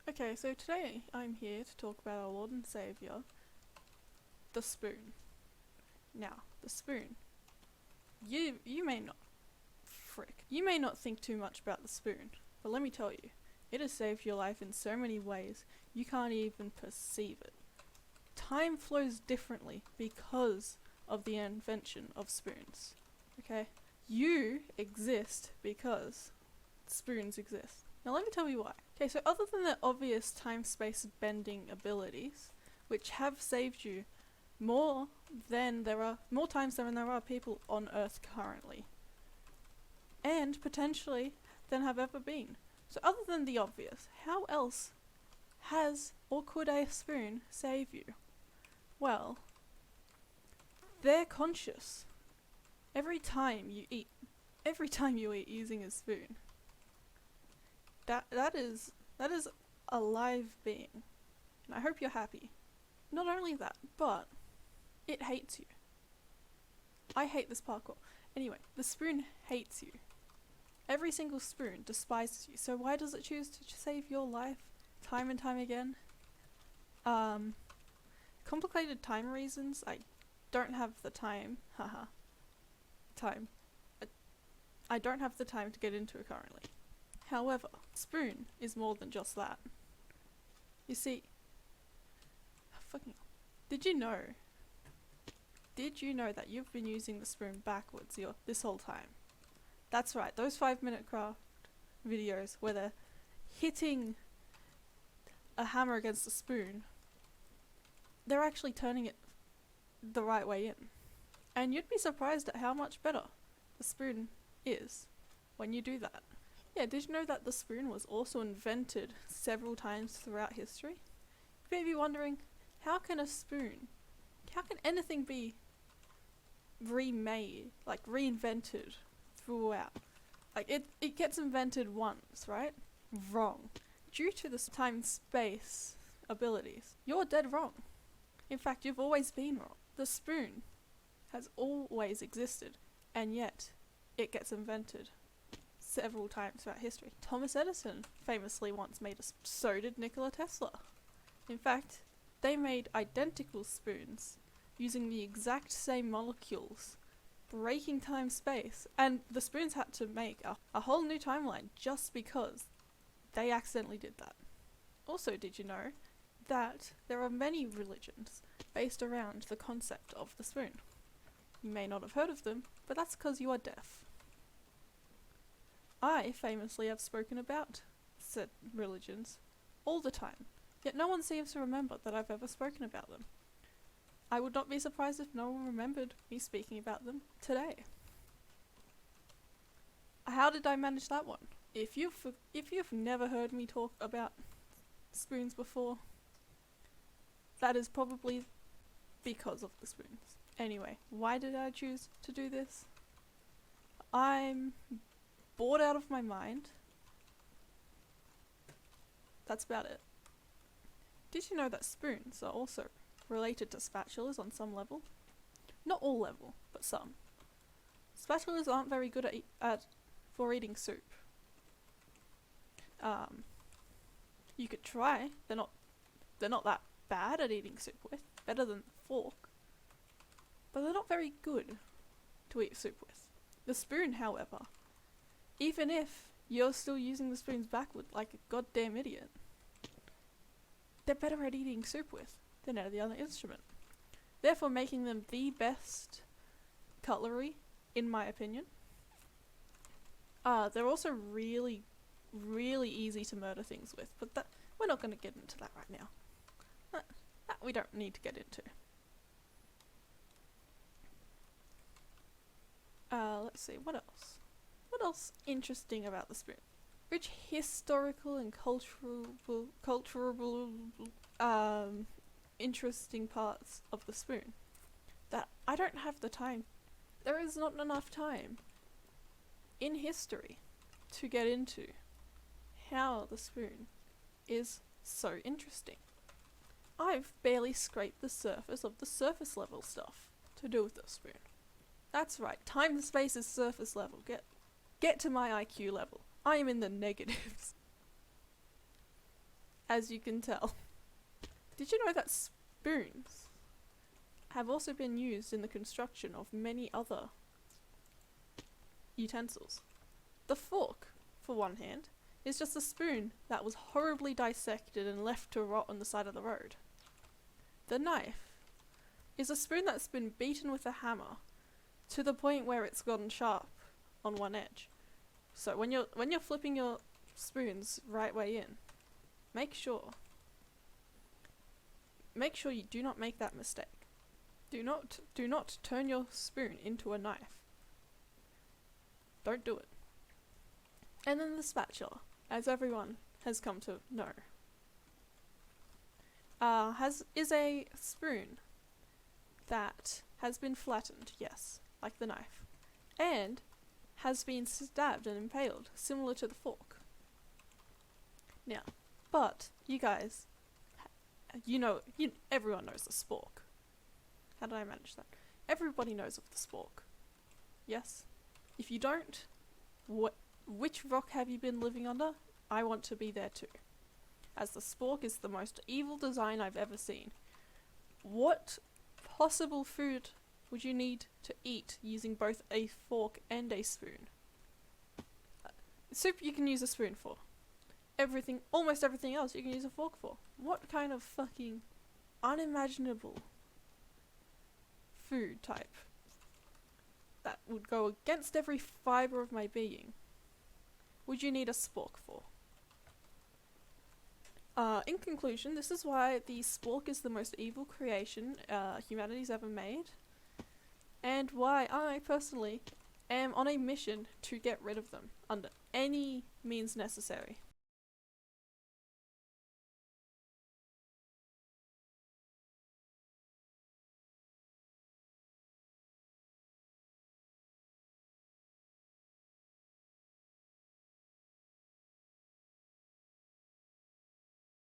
Okay, so today I'm here to talk about our Lord and Saviour, the spoon. Now, the spoon. You may not you may not think too much about the spoon, but let me tell you, it has saved your life in so many ways you can't even perceive it. Time flows differently because of the invention of spoons. Okay? You exist because spoons exist. Now let me tell you why. Okay, so other than the obvious time-space bending abilities, which have saved you more times than there are people on Earth currently, and potentially than have ever been. So other than the obvious, how else has or could a spoon save you? Well, they're conscious. Every time you eat using a spoon. That is a live being. And I hope you're happy. Not only that, but it hates you. I hate this parkour. Anyway, the spoon hates you. Every single spoon despises you. So why does it choose to save your life time and time again? Complicated time reasons. I don't have the time. I don't have the time to get into it currently. However, spoon is more than just that. You see, did you know that you've been using the spoon backwards this whole time? That's right, those 5-minute craft videos where they're hitting a hammer against the spoon, they're actually turning it the right way in. And you'd be surprised at how much better the spoon is when you do that. Yeah, did you know that the spoon was also invented several times throughout history? You may be wondering, how can anything be remade, like reinvented throughout? Like it gets invented once, right? Wrong. Due to the time-space abilities, you're dead wrong. In fact, you've always been wrong. The spoon has always existed, and yet it gets invented several times throughout history. Thomas Edison famously once made so did Nikola Tesla. In fact, they made identical spoons using the exact same molecules, breaking time-space, and the spoons had to make a whole new timeline just because they accidentally did that. Also, did you know that there are many religions based around the concept of the spoon? You may not have heard of them, but that's because you are deaf. I famously have spoken about said religions all the time, yet no one seems to remember that I've ever spoken about them. I would not be surprised if no one remembered me speaking about them today. How did I manage that one? If you've never heard me talk about spoons before, that is probably because of the spoons. Anyway, why did I choose to do this? I'm bored out of my mind. That's about it. Did you know that spoons are also related to spatulas on some level? Not all level, but some. Spatulas aren't very good for eating soup. You could try. They're not that bad at eating soup with. Better than fork. But they're not very good to eat soup with. The spoon, however, even if you're still using the spoons backward like a goddamn idiot, they're better at eating soup with than any other instrument, therefore making them the best cutlery, in my opinion. They're also really, really easy to murder things with, but we're not going to get into that right now. That we don't need to get into. Let's see, what else? What else interesting about the spoon? Which historical and cultural interesting parts of the spoon that I don't have the time. There is not enough time in history to get into how the spoon is so interesting. I've barely scraped the surface of the surface level stuff to do with the spoon. That's right, time and space is surface level. Get to my IQ level. I am in the negatives. as you can tell. Did you know that spoons have also been used in the construction of many other utensils? The fork, for one hand, is just a spoon that was horribly dissected and left to rot on the side of the road. The knife is a spoon that's been beaten with a hammer to the point where it's gotten sharp on one edge. So when you're flipping your spoons right way in, make sure you do not make that mistake. Do not turn your spoon into a knife. Don't do it. And then the spatula, as everyone has come to know, is a spoon that has been flattened, yes, like the knife, and has been stabbed and impaled, similar to the fork. Now, but you guys, everyone knows the spork. How did I manage that? Everybody knows of the spork. Yes? If you don't, which rock have you been living under? I want to be there too. As the spork is the most evil design I've ever seen. What possible food would you need to eat using both a fork and a spoon? Soup you can use a spoon for. Almost everything else you can use a fork for. What kind of fucking unimaginable food type that would go against every fibre of my being would you need a spork for? In conclusion, this is why the spork is the most evil creation humanity's ever made, and why I personally am on a mission to get rid of them under any means necessary.